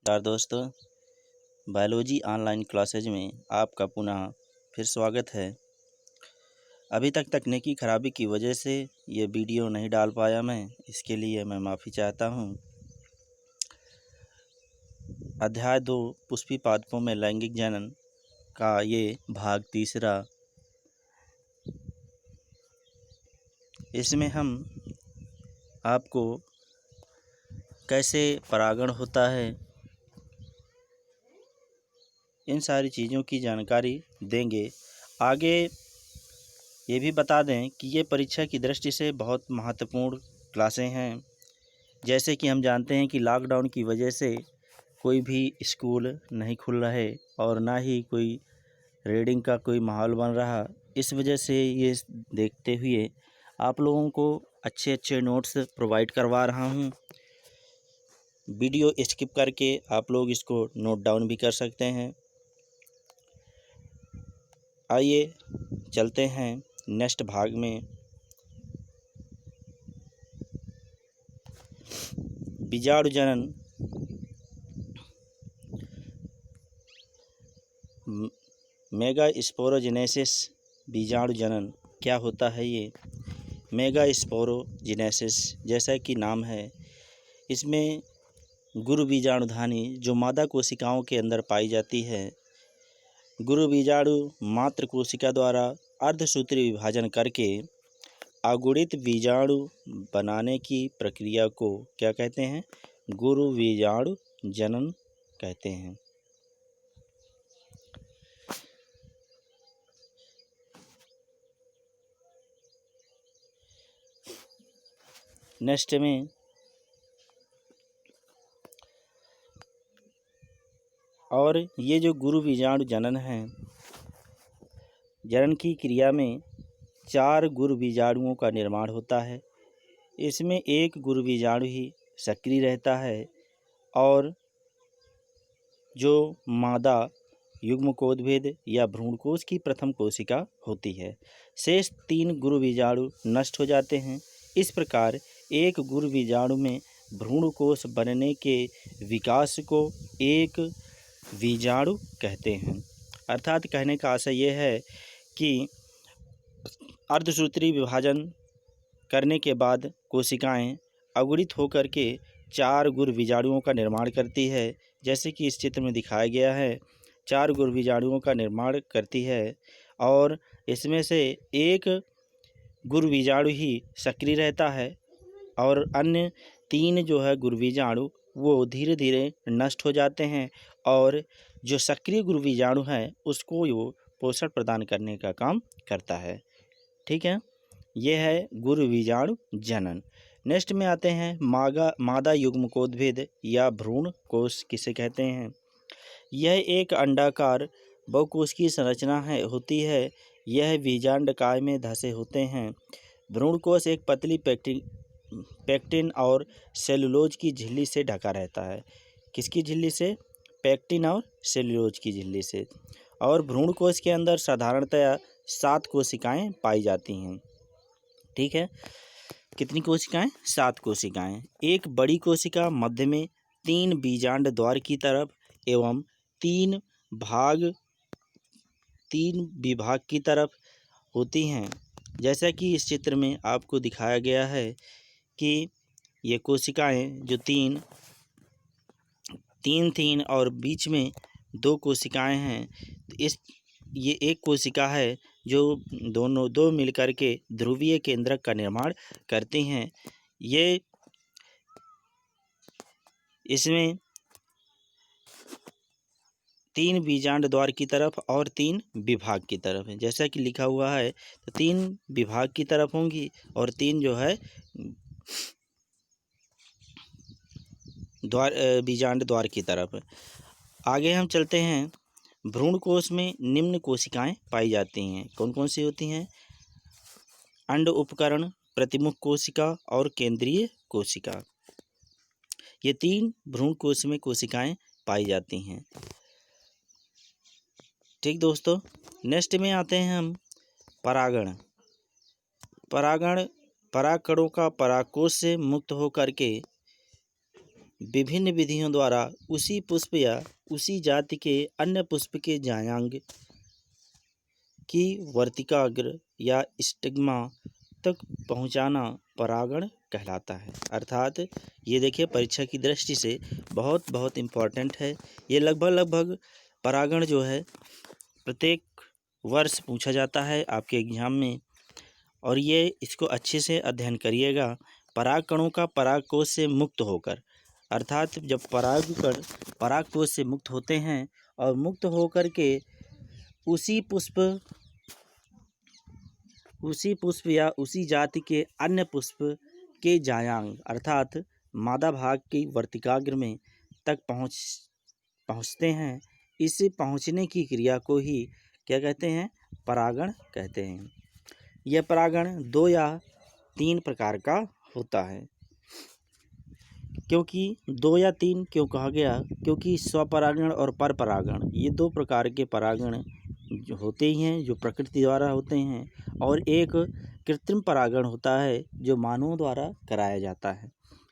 नमस्कार दोस्तों, biology online classes में आपका पुनः फिर स्वागत है। अभी तक तकनीकी खराबी की वजह से ये वीडियो नहीं डाल पाया मैं, इसके लिए मैं माफ़ी चाहता हूँ। अध्याय 2 पुष्पी पादपों में लैंगिक जनन का ये भाग तीसरा। इसमें हम आपको कैसे परागण होता है, इन सारी चीज़ों की जानकारी देंगे। आगे ये भी बता दें कि ये परीक्षा की दृष्टि से बहुत महत्वपूर्ण क्लासें हैं। जैसे कि हम जानते हैं कि लॉकडाउन की वजह से कोई भी स्कूल नहीं खुल रहे और ना ही कोई रीडिंग का कोई माहौल बन रहा। इस वजह से ये देखते हुए आप लोगों को अच्छे अच्छे नोट्स प्रोवाइड करवा रहा हूँ। वीडियो स्किप करके आप लोग इसको नोट डाउन भी कर सकते हैं। आइए चलते हैं नेक्स्ट भाग में। बीजाणु जनन मेगास्पोरोजेनेसिस बीजाणु जनन क्या होता है। ये मेगास्पोरोजेनेसिस जैसा कि नाम है, इसमें गुरु बीजाणुधानी जो मादा कोशिकाओं के अंदर पाई जाती है, गुरु बीजाणु मात्र कोशिका द्वारा अर्धसूत्री विभाजन करके अगुणित बीजाणु बनाने की प्रक्रिया को क्या कहते हैं? गुरु बीजाणु जनन कहते हैं। नेक्स्ट में और ये जो गुरु बीजाणु जनन है, जनन की क्रिया में 4 गुरु बीजाणुओं का निर्माण होता है। इसमें एक गुरु बीजाणु ही सक्रिय रहता है और जो मादा युग्मकोद्भिद या भ्रूणकोश की प्रथम कोशिका होती है, शेष 3 गुरु बीजाणु नष्ट हो जाते हैं। इस प्रकार एक गुरु बीजाणु में भ्रूणकोश बनने के विकास को एक बीजाणु कहते हैं। अर्थात कहने का आशय यह है कि अर्धसूत्री विभाजन करने के बाद कोशिकाएं अगुणित होकर के 4 गुरु बीजाणुओं का निर्माण करती है। जैसे कि इस चित्र में दिखाया गया है, 4 गुरु बीजाणुओं का निर्माण करती है और इसमें से एक गुरु बीजाणु ही सक्रिय रहता है और अन्य 3 जो है गुरु बीजाणु वो धीरे धीरे नष्ट हो जाते हैं और जो सक्रिय गुरु बीजाणु है उसको वो पोषण प्रदान करने का काम करता है। ठीक है, यह है गुरु बीजाणु जनन। नेक्स्ट में आते हैं मादा युग्मकोद्भिद या भ्रूण कोश किसे कहते हैं। यह एक अंडाकार बहुकोशिकीय संरचना होती है। यह बीजांडकाय में धसे होते हैं। भ्रूणकोश एक पतली पेक्टिन और सेलुलोज की झिल्ली से ढका रहता है। किसकी झिल्ली से? पेक्टिन और सेलुलोज की झिल्ली से। और भ्रूणकोश के अंदर साधारणतया 7 कोशिकाएं पाई जाती हैं। ठीक है, कितनी कोशिकाएं? 7 कोशिकाएं। एक बड़ी कोशिका मध्य में 3 बीजांड द्वार की तरफ एवं 3 विभाग की तरफ होती हैं। जैसा कि इस चित्र में आपको दिखाया गया है कि ये कोशिकाएं जो तीन और बीच में 2 कोशिकाएं हैं, ये एक कोशिका है जो दोनों 2 मिलकर के ध्रुवीय केंद्रक का निर्माण करती हैं। ये इसमें 3 बीजांड द्वार की तरफ और 3 विभाग की तरफ है। जैसा कि लिखा हुआ है तो 3 विभाग की तरफ होंगी और 3 जो है बीजांड द्वार की तरफ। आगे हम चलते हैं। भ्रूणकोश में निम्न कोशिकाएं पाई जाती हैं। कौन कौन सी होती हैं? अंड उपकरण, प्रतिमुख कोशिका और केंद्रीय कोशिका। ये 3 भ्रूणकोश में कोशिकाएं पाई जाती हैं। ठीक दोस्तों, नेक्स्ट में आते हैं हम परागण। परागकणों का परागकोश से मुक्त होकर के विभिन्न विधियों द्वारा उसी पुष्प या उसी जाति के अन्य पुष्प के जायांग की वर्तिकाग्र या स्टिग्मा तक पहुंचाना परागण कहलाता है। अर्थात ये देखिए परीक्षा की दृष्टि से बहुत बहुत इम्पॉर्टेंट है। ये लगभग परागण जो है प्रत्येक वर्ष पूछा जाता है आपके एग्जाम में, और ये इसको अच्छे से अध्ययन करिएगा। परागकणों का परागकोश से मुक्त होकर, अर्थात जब परागकण परागकोश से मुक्त होते हैं और मुक्त होकर के उसी पुष्प या उसी जाति के अन्य पुष्प के जायांग अर्थात मादा भाग की वर्तिकाग्र में तक पहुँचते हैं। इस पहुँचने की क्रिया को ही क्या कहते हैं? परागण कहते हैं। यह परागण 2 या 3 प्रकार का होता है। क्योंकि 2 या 3 क्यों कहा गया? क्योंकि स्वपरागण और परपरागण ये 2 प्रकार के परागण जो होते ही हैं, जो प्रकृति द्वारा होते हैं, और एक कृत्रिम परागण होता है जो मानवों द्वारा कराया जाता है।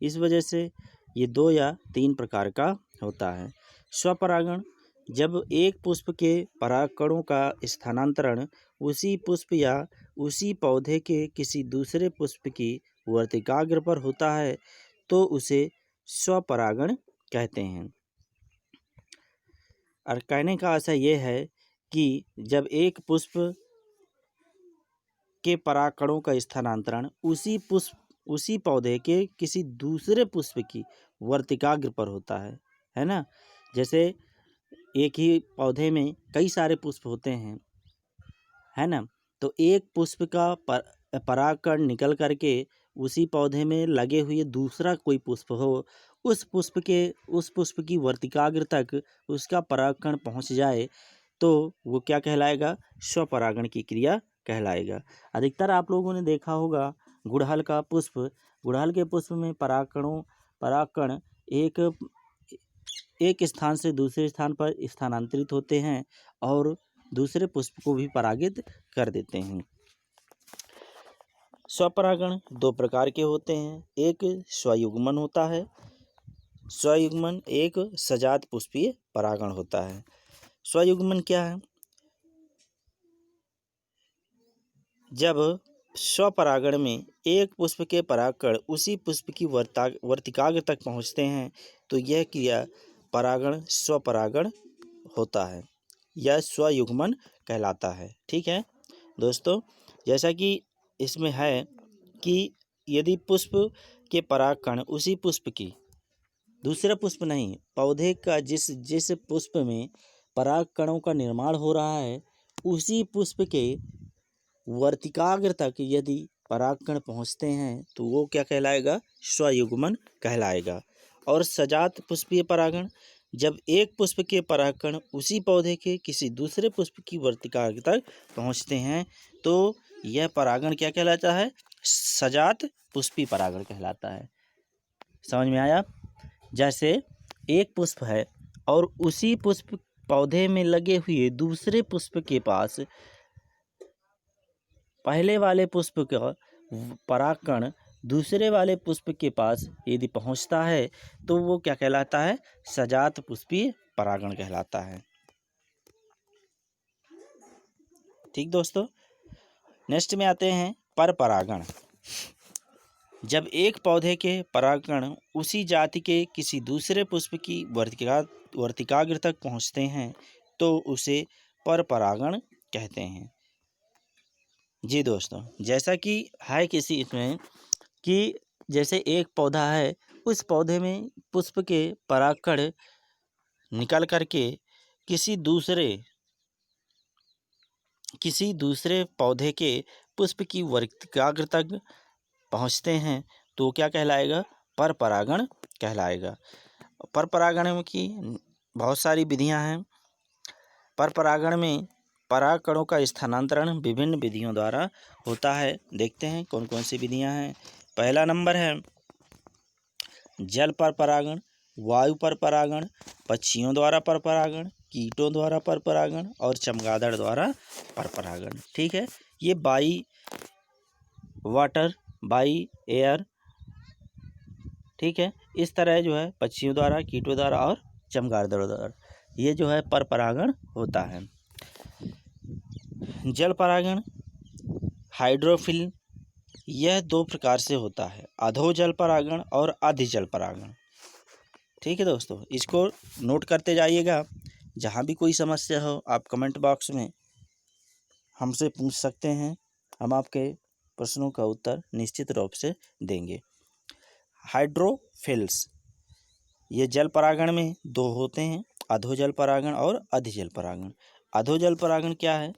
इस वजह से ये 2 या 3 प्रकार का होता है। स्वपरागण जब एक पुष्प के परागकणों का स्थानांतरण उसी पुष्प या उसी पौधे के किसी दूसरे पुष्प की वर्तिकाग्र पर होता है तो उसे स्वपरागण कहते हैं। और कहने का आशय यह है कि जब एक पुष्प के परागकणों का स्थानांतरण उसी पौधे के किसी दूसरे पुष्प की वर्तिकाग्र पर होता है ना। जैसे एक ही पौधे में कई सारे पुष्प होते हैं, है ना, तो एक पुष्प का परागकण निकल करके उसी पौधे में लगे हुए दूसरा कोई पुष्प हो, उस पुष्प की वर्तिकाग्र तक उसका परागकण पहुंच जाए तो वो क्या कहलाएगा? स्वपरागण की क्रिया कहलाएगा। अधिकतर आप लोगों ने देखा होगा गुड़हल के पुष्प में परागकण एक स्थान से दूसरे स्थान पर स्थानांतरित होते हैं और दूसरे पुष्प को भी परागित कर देते हैं। स्वपरागण 2 प्रकार के होते हैं। एक स्वयुग्मन होता है। स्वयुग्मन एक सजात पुष्पीय परागण होता है। स्वयुग्मन क्या है? जब स्वपरागण में एक पुष्प के परागकण उसी पुष्प की वर्तिकाग्र तक पहुंचते हैं तो यह क्रिया परागण स्वपरागण होता है। यह स्वयुग्मन कहलाता है। ठीक है दोस्तों, जैसा कि इसमें है कि यदि पुष्प के परागकण उसी पुष्प की दूसरा पुष्प नहीं, पौधे का जिस पुष्प में परागकणों का निर्माण हो रहा है उसी पुष्प के वर्तिकाग्र तक यदि परागकण पहुंचते हैं तो वो क्या कहलाएगा? स्वयुग्मन कहलाएगा। और सजात पुष्पीय परागण जब एक पुष्प के परागकण उसी पौधे के किसी दूसरे पुष्प की वर्तिकाग्र तक पहुंचते हैं तो यह परागण क्या कहलाता है? सजात पुष्पीय परागण कहलाता है। समझ में आया? जैसे एक पुष्प है और उसी पुष्प पौधे में लगे हुए दूसरे पुष्प के पास पहले वाले पुष्प का परागकण दूसरे वाले पुष्प के पास यदि पहुंचता है तो वो क्या कहलाता है? सजात पुष्पीय परागण कहलाता है। ठीक दोस्तों, नेक्स्ट में आते हैं परपरागण। जब एक पौधे के परागकण उसी जाति के किसी दूसरे पुष्प की वर्तिकाग्र तक पहुंचते हैं तो उसे परपरागण कहते हैं। जी दोस्तों, जैसा कि है किसी इसमें कि जैसे एक पौधा है, उस पौधे में पुष्प के परागकण निकल करके किसी दूसरे पौधे के पुष्प की वर्तिकाग्र तक पहुंचते हैं तो क्या कहलाएगा? परपरागण कहलाएगा। परपरागण की बहुत सारी विधियां हैं। परपरागण में परागकणों का स्थानांतरण विभिन्न विधियों द्वारा होता है। देखते हैं कौन कौन सी विधियां हैं। पहला नंबर है जल पर परागण, वायु पर परागण, पक्षियों द्वारा पर परागण, कीटों द्वारा पर परागण और चमगादड़ द्वारा पर परागण। ठीक है, ये बाई वाटर, बाई एयर, ठीक है, इस तरह जो है पक्षियों द्वारा, कीटों द्वारा और चमगादड़ों द्वारा ये जो है पर परागण होता है। जल परागण हाइड्रोफिल यह 2 प्रकार से होता है, अधो जल परागण और अधि जल परागण। ठीक है दोस्तों, इसको नोट करते जाइएगा। जहाँ भी कोई समस्या हो आप कमेंट बॉक्स में हमसे पूछ सकते हैं, हम आपके प्रश्नों का उत्तर निश्चित रूप से देंगे। हाइड्रोफिल्स ये जल परागण में 2 होते हैं, अधो जल परागण और अधि जल परागण। अधो जल परागण क्या है?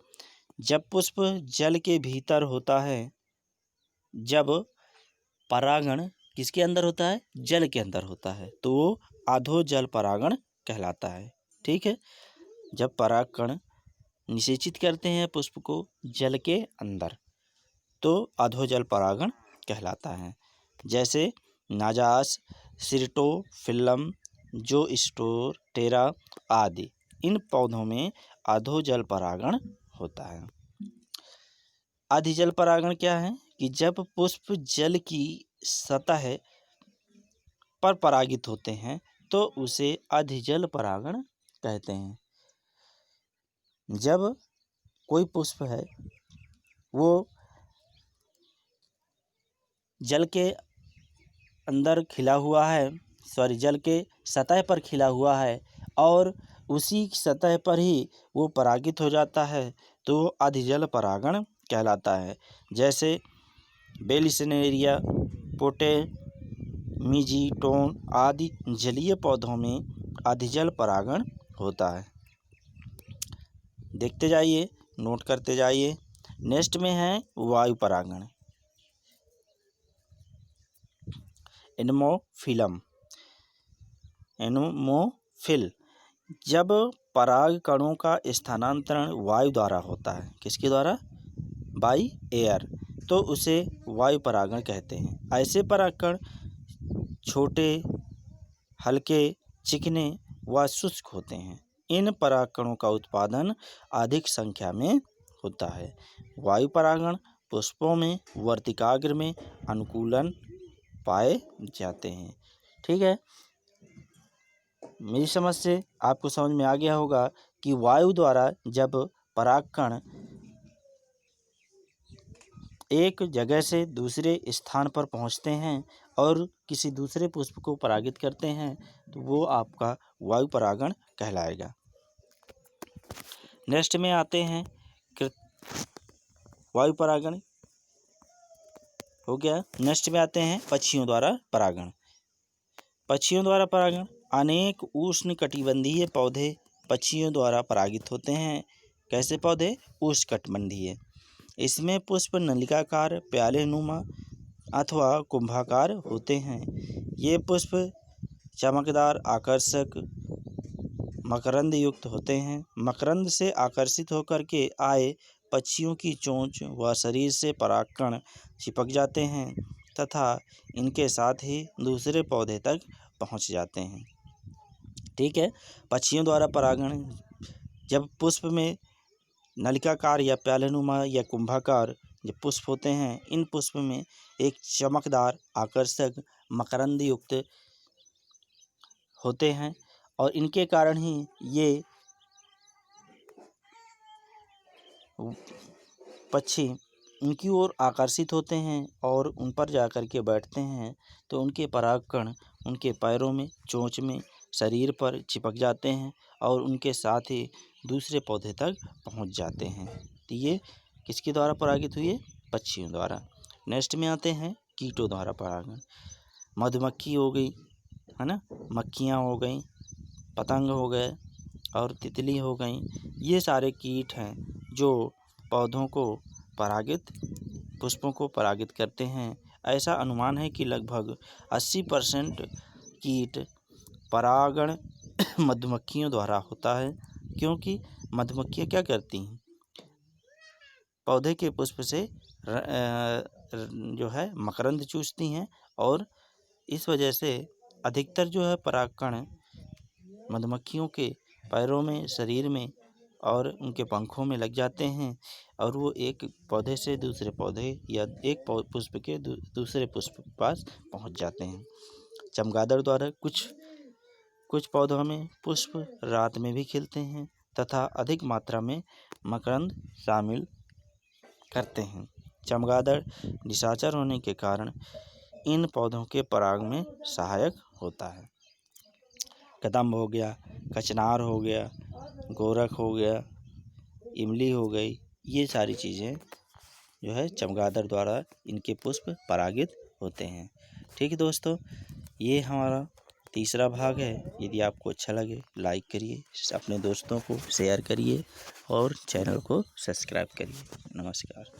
जब पुष्प जल के भीतर होता है, जब परागण किसके अंदर होता है? जल के अंदर होता है, तो वो अधो जल परागण कहलाता है। ठीक है, जब परागकण निषेचित करते हैं पुष्प को जल के अंदर, तो अधो जल परागण कहलाता है। जैसे नाजास, सिर्टोफिल्लम, जोस्टोर, टेरा आदि इन पौधों में अधो जल परागण होता है। अधि जल परागण क्या है कि जब पुष्प जल की सतह पर परागित होते हैं तो उसे अधि जल परागण कहते हैं। जब कोई पुष्प है वो जल के अंदर खिला हुआ है, जल के सतह पर खिला हुआ है और उसी सतह पर ही वो परागित हो जाता है, तो अधि जल परागण कहलाता है। जैसे बेलिसनेरिया, पोटेमीजिटोन आदि जलीय पौधों में अधि जल परागण होता है। देखते जाइए, नोट करते जाइए। नेक्स्ट में है वायु परागण, एनोमोफिल। जब पराग कणों का स्थानांतरण वायु द्वारा होता है, किसके द्वारा? बाई एयर, तो उसे वायु परागण कहते हैं। ऐसे परागकण छोटे, हल्के, चिकने व शुष्क होते हैं। इन परागकणों का उत्पादन अधिक संख्या में होता है। वायु परागण पुष्पों में वर्तिकाग्र में अनुकूलन पाए जाते हैं। ठीक है, मेरी समझ से आपको समझ में आ गया होगा कि वायु द्वारा जब परागकण एक जगह से दूसरे स्थान पर पहुंचते हैं और किसी दूसरे पुष्प को परागित करते हैं, तो वो आपका वायु परागण कहलाएगा। नेक्स्ट में आते हैं वायु परागण हो गया। नेक्स्ट में आते हैं पक्षियों द्वारा परागण। पक्षियों द्वारा परागण अनेक उष्णकटिबंधीय पौधे पक्षियों द्वारा परागित होते हैं। कैसे पौधे? उष्णकटिबंधीय। इसमें पुष्प नलिकाकार, प्यालेनुमा अथवा कुंभाकार होते हैं। ये पुष्प चमकदार, आकर्षक, मकरंद युक्त होते हैं। मकरंद से आकर्षित होकर के आए पक्षियों की चोंच व शरीर से परागकण चिपक जाते हैं तथा इनके साथ ही दूसरे पौधे तक पहुंच जाते हैं। ठीक है, पक्षियों द्वारा परागण जब पुष्प में नलिकाकार या प्यालेनुमा या कुंभाकार जो पुष्प होते हैं, इन पुष्प में एक चमकदार, आकर्षक, मकरंद युक्त होते हैं और इनके कारण ही ये पक्षी उनकी ओर आकर्षित होते हैं और उन पर जाकर के बैठते हैं, तो उनके परागकण उनके पैरों में, चोंच में, शरीर पर चिपक जाते हैं और उनके साथ ही दूसरे पौधे तक पहुंच जाते हैं। तो ये किसके द्वारा परागित हुए? पक्षियों द्वारा। नेक्स्ट में आते हैं कीटों द्वारा परागण। मधुमक्खी हो गई, है ना, मक्खियाँ हो गई, पतंग हो गए और तितली हो गई। ये सारे कीट हैं जो पौधों को परागित, पुष्पों को परागित करते हैं। ऐसा अनुमान है कि लगभग 80% कीट परागण मधुमक्खियों द्वारा होता है, क्योंकि मधुमक्खियाँ क्या करती हैं? पौधे के पुष्प से जो है मकरंद चूसती हैं और इस वजह से अधिकतर जो है परागकण मधुमक्खियों के पैरों में, शरीर में और उनके पंखों में लग जाते हैं और वो एक पौधे से दूसरे पौधे या एक पुष्प के दूसरे पुष्प के पास पहुंच जाते हैं। चमगादड़ द्वारा कुछ पौधों में पुष्प रात में भी खिलते हैं तथा अधिक मात्रा में मकरंद शामिल करते हैं। चमगादड़ निशाचर होने के कारण इन पौधों के पराग में सहायक होता है। कदम्ब हो गया, कचनार हो गया, गोरख हो गया, इमली हो गई, ये सारी चीज़ें जो है चमगादड़ द्वारा इनके पुष्प परागित होते हैं। ठीक है दोस्तों, ये हमारा तीसरा भाग है। यदि आपको अच्छा लगे लाइक करिए, अपने दोस्तों को शेयर करिए और चैनल को सब्सक्राइब करिए। नमस्कार।